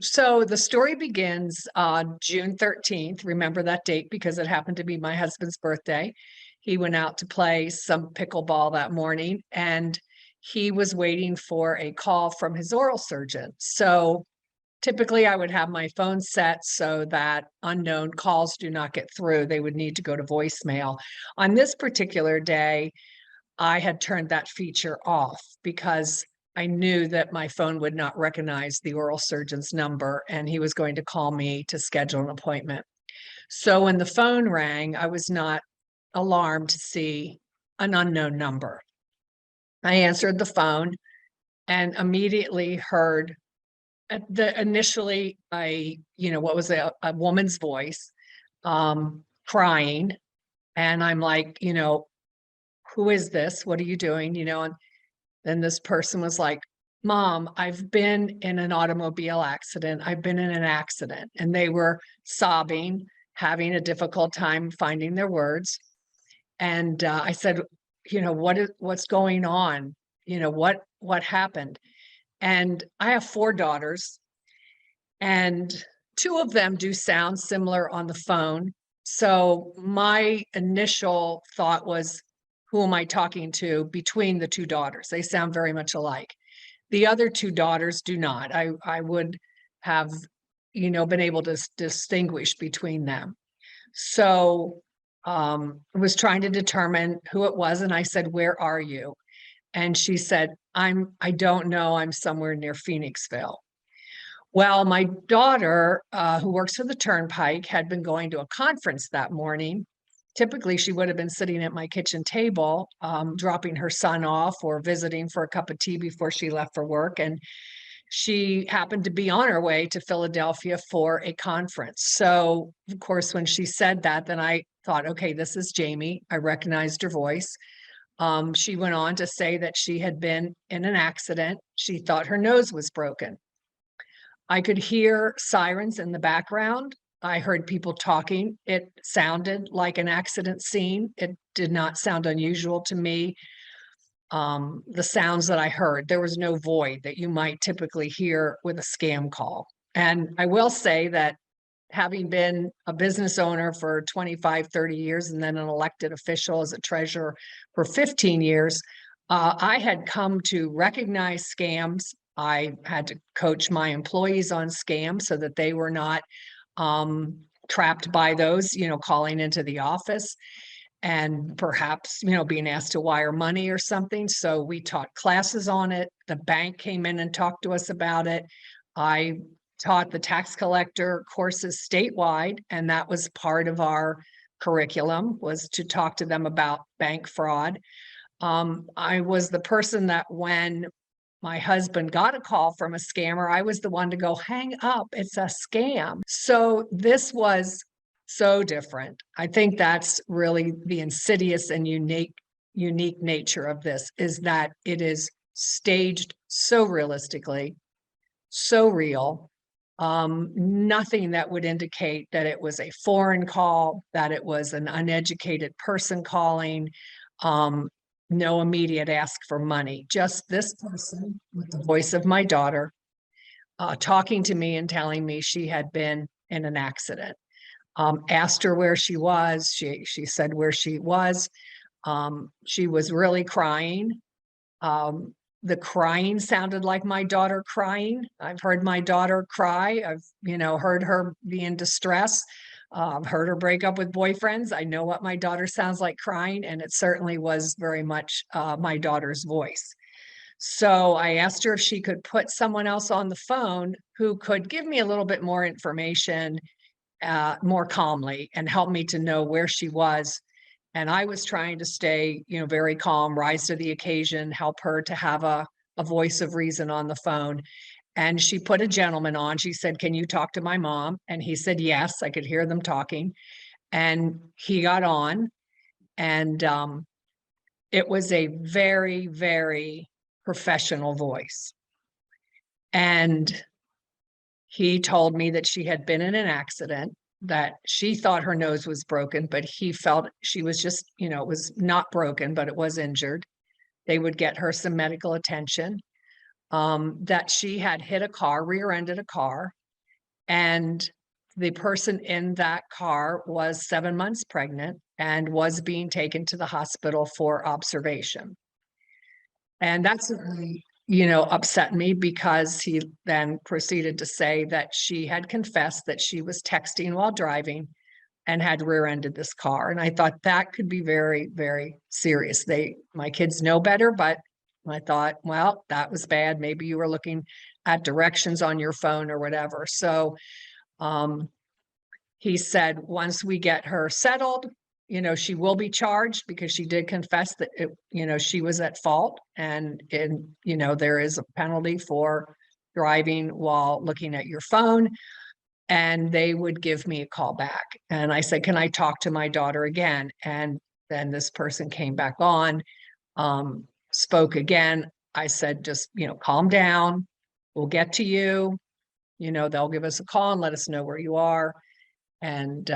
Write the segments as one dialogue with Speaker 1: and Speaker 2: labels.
Speaker 1: So the story begins on June 13th. Remember that date because it happened to be my husband's birthday. He went out to play some pickleball that morning and he was waiting for a call from his oral surgeon. So typically I would have my phone set so that unknown calls do not get through. They would need to go to voicemail. On this particular day, I had turned that feature off because I knew that my phone would not recognize the oral surgeon's number and he was going to call me to schedule an appointment. So when the phone rang, I was not alarmed to see an unknown number. I answered the phone and immediately heard initially what was a woman's voice crying. And I'm like, who is this? What are you doing? And then this person was like, Mom, I've been in an automobile accident. I've been in an accident. And they were sobbing, having a difficult time finding their words. And I said, what's going on? What happened? And I have 4 daughters, and 2 of them do sound similar on the phone. So my initial thought was, who am I talking to between the 2 daughters? They sound very much alike. The other 2 daughters do not. I would have, been able to distinguish between them. So I was trying to determine who it was. And I said, where are you? And she said, I don't know. I'm somewhere near Phoenixville. Well, my daughter, who works for the Turnpike, had been going to a conference that morning. Typically, she would have been sitting at my kitchen table, dropping her son off or visiting for a cup of tea before she left for work. And she happened to be on her way to Philadelphia for a conference. So, of course, when she said that, then I thought, okay, this is Jamie. I recognized her voice. She went on to say that she had been in an accident. She thought her nose was broken. I could hear sirens in the background. I heard people talking. It sounded like an accident scene. It did not sound unusual to me. The sounds that I heard, there was no void that you might typically hear with a scam call. And I will say that having been a business owner for 25, 30 years, and then an elected official as a treasurer for 15 years, I had come to recognize scams. I had to coach my employees on scams so that they were not trapped by those, calling into the office and perhaps, being asked to wire money or something. So we taught classes on it. The bank came in and talked to us about it. I taught the tax collector courses statewide, and that was part of our curriculum, was to talk to them about bank fraud. I was the person that when my husband got a call from a scammer, I was the one to go, hang up, it's a scam. So this was so different. I think that's really the insidious and unique nature of this, is that it is staged so realistically, so real. Nothing that would indicate that it was a foreign call, that it was an uneducated person calling. No immediate ask for money, just this person with the voice of my daughter talking to me and telling me she had been in an accident. Asked her where she was. She said where she was. She was really crying. The crying sounded like my daughter crying. I've heard my daughter cry. I've, heard her be in distress. Heard her break up with boyfriends. I know what my daughter sounds like crying, and it certainly was very much my daughter's voice. So I asked her if she could put someone else on the phone who could give me a little bit more information more calmly and help me to know where she was. And I was trying to stay, very calm, rise to the occasion, help her to have a voice of reason on the phone. And she put a gentleman on. She said, can you talk to my mom? And he said, yes. I could hear them talking. And he got on. And it was a very, very professional voice. And he told me that she had been in an accident, that she thought her nose was broken, but he felt she was just, it was not broken, but it was injured. They would get her some medical attention. That she had hit a car, rear-ended a car, And the person in that car was 7 months pregnant and was being taken to the hospital for observation. And that's really, upset me because he then proceeded to say that she had confessed that she was texting while driving and had rear-ended this car. And I thought that could be very, very serious. My kids know better, but I thought, well, that was bad. Maybe you were looking at directions on your phone or whatever. So um, he said, once we get her settled, she will be charged because she did confess that she was at fault, and there is a penalty for driving while looking at your phone, and they would give me a call back. And I said, can I talk to my daughter again? And then this person came back on, spoke again. I said, just, calm down. We'll get to you. They'll give us a call and let us know where you are. And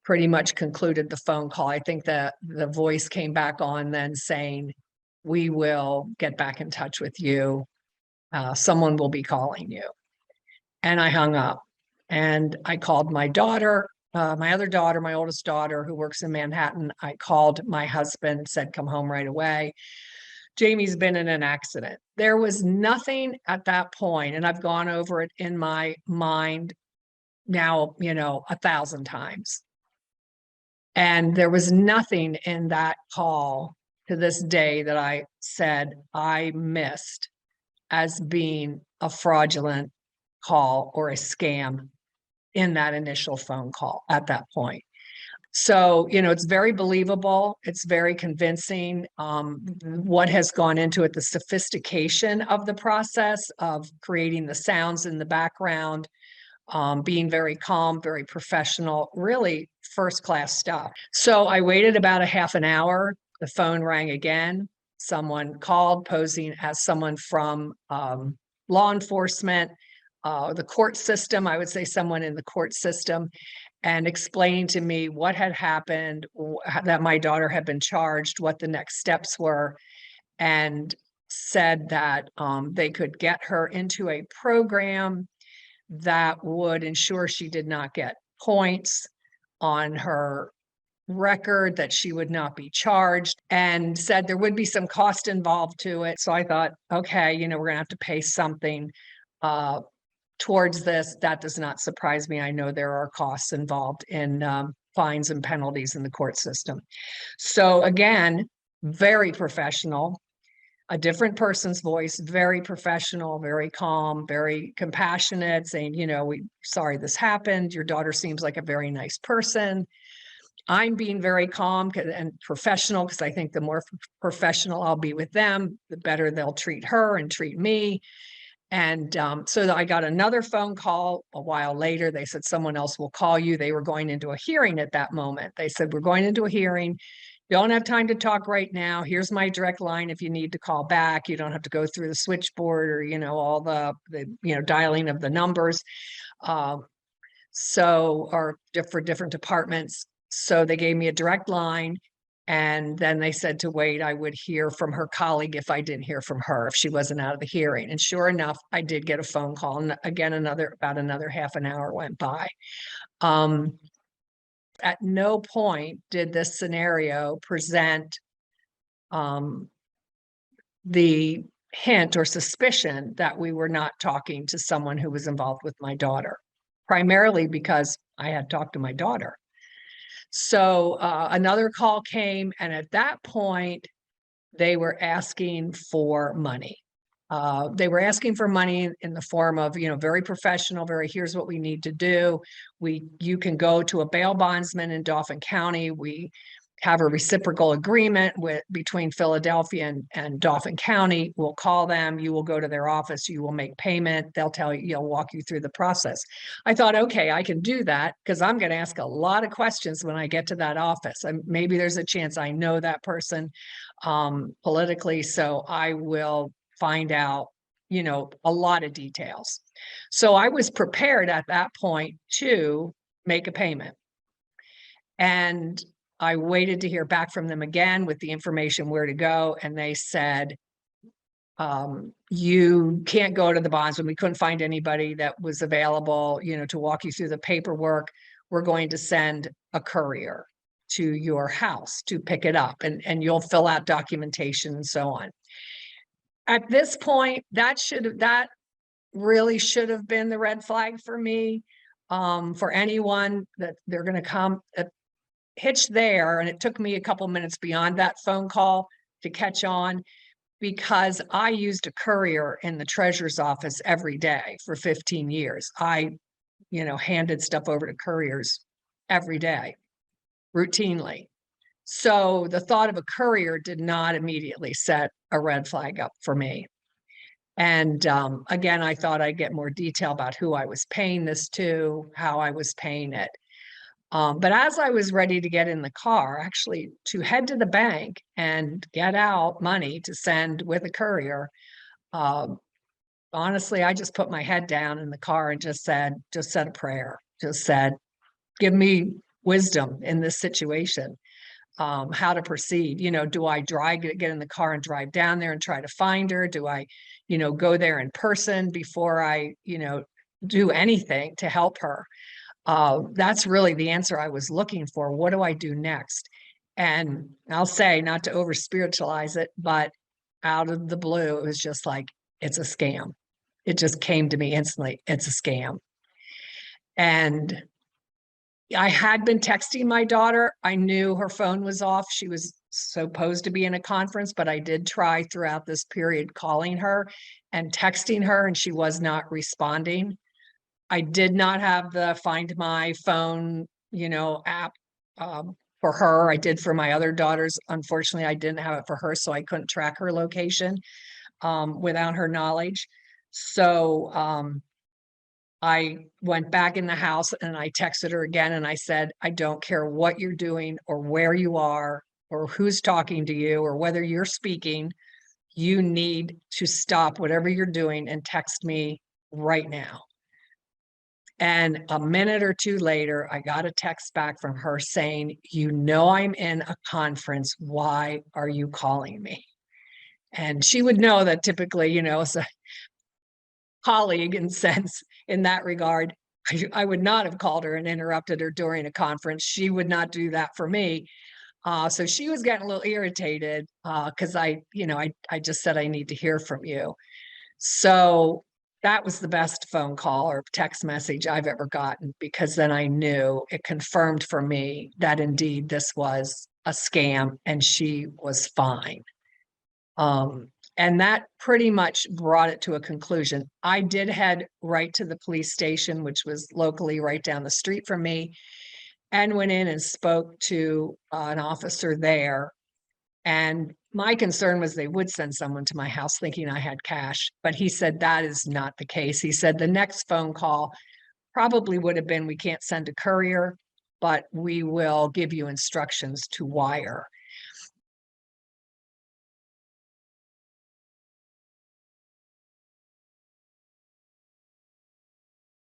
Speaker 1: pretty much concluded the phone call. I think that the voice came back on then saying, we will get back in touch with you. Someone will be calling you. And I hung up and I called my daughter, my other daughter, my oldest daughter who works in Manhattan. I called my husband, said, come home right away. Jamie's been in an accident. There was nothing at that point, and I've gone over it in my mind now, 1,000 times. And there was nothing in that call to this day that I said I missed as being a fraudulent call or a scam in that initial phone call at that point. So, it's very believable. It's very convincing. What has gone into it, the sophistication of the process of creating the sounds in the background, being very calm, very professional, really first class stuff. So I waited about a half an hour. The phone rang again. Someone called posing as someone from law enforcement, the court system, I would say someone in the court system, and explaining to me what had happened, that my daughter had been charged, what the next steps were, and said that they could get her into a program that would ensure she did not get points on her record, that she would not be charged, and said there would be some cost involved to it. So I thought, okay, we're gonna have to pay something towards this. That does not surprise me. I know there are costs involved in fines and penalties in the court system. So again, very professional, a different person's voice, very professional, very calm, very compassionate, saying, we sorry this happened. Your daughter seems like a very nice person. I'm being very calm and professional because I think the more professional I'll be with them, the better they'll treat her and treat me. And so I got another phone call a while later. They said someone else will call you. They were going into a hearing at that moment. They said, we're going into a hearing. Don't have time to talk right now. Here's my direct line if you need to call back. You don't have to go through the switchboard or, all the dialing of the numbers. Or for different departments. So they gave me a direct line. And then they said to wait, I would hear from her colleague if I didn't hear from her, if she wasn't out of the hearing. And sure enough, I did get a phone call. And again, about another half an hour went by. At no point did this scenario present the hint or suspicion that we were not talking to someone who was involved with my daughter, primarily because I had talked to my daughter. So another call came, and at that point, they were asking for money. They were asking for money in the form of, very professional, here's what we need to do. You can go to a bail bondsman in Dauphin County. We have a reciprocal agreement between Philadelphia and Dauphin County. We'll call them. You will go to their office. You will make payment. They'll tell you, walk you through the process. I thought, okay, I can do that because I'm going to ask a lot of questions when I get to that office. And maybe there's a chance I know that person politically, so I will find out, a lot of details. So I was prepared at that point to make a payment. And I waited to hear back from them again with the information where to go. And they said, You can't go to the bondsman. We couldn't find anybody that was available, to walk you through the paperwork. We're going to send a courier to your house to pick it up, and you'll fill out documentation and so on. At this point, that really should have been the red flag for me. For anyone that they're going to come hitch there. And it took me a couple minutes beyond that phone call to catch on, because I used a courier in the treasurer's office every day for 15 years. I, handed stuff over to couriers every day, routinely. So the thought of a courier did not immediately set a red flag up for me. And again, I thought I'd get more detail about who I was paying this to, how I was paying it. But as I was ready to get in the car, actually to head to the bank and get out money to send with a courier, honestly, I just put my head down in the car and just said a prayer, just said, give me wisdom in this situation, how to proceed. Do I get in the car and drive down there and try to find her? Do I, go there in person before I, do anything to help her? That's really the answer I was looking for. What do I do next? And I'll say, not to over spiritualize it, but out of the blue, it was just like, it's a scam. It just came to me instantly. It's a scam. And I had been texting my daughter. I knew her phone was off. She was supposed to be in a conference, but I did try throughout this period calling her and texting her, and she was not responding. I did not have the Find My Phone, app for her. I did for my other daughters. Unfortunately, I didn't have it for her, so I couldn't track her location without her knowledge. So I went back in the house and I texted her again and I said, I don't care what you're doing or where you are or who's talking to you or whether you're speaking, you need to stop whatever you're doing and text me right now. And a minute or two later, I got a text back from her saying, I'm in a conference. Why are you calling me? And she would know that typically, as a colleague in that regard, I would not have called her and interrupted her during a conference. She would not do that for me. So she was getting a little irritated because I just said, I need to hear from you. So that was the best phone call or text message I've ever gotten, because then I knew it confirmed for me that indeed this was a scam and she was fine. And that pretty much brought it to a conclusion. I did head right to the police station, which was locally right down the street from me, and went in and spoke to an officer there. And my concern was they would send someone to my house thinking I had cash, but he said that is not the case. He said the next phone call probably would have been, we can't send a courier, but we will give you instructions to wire.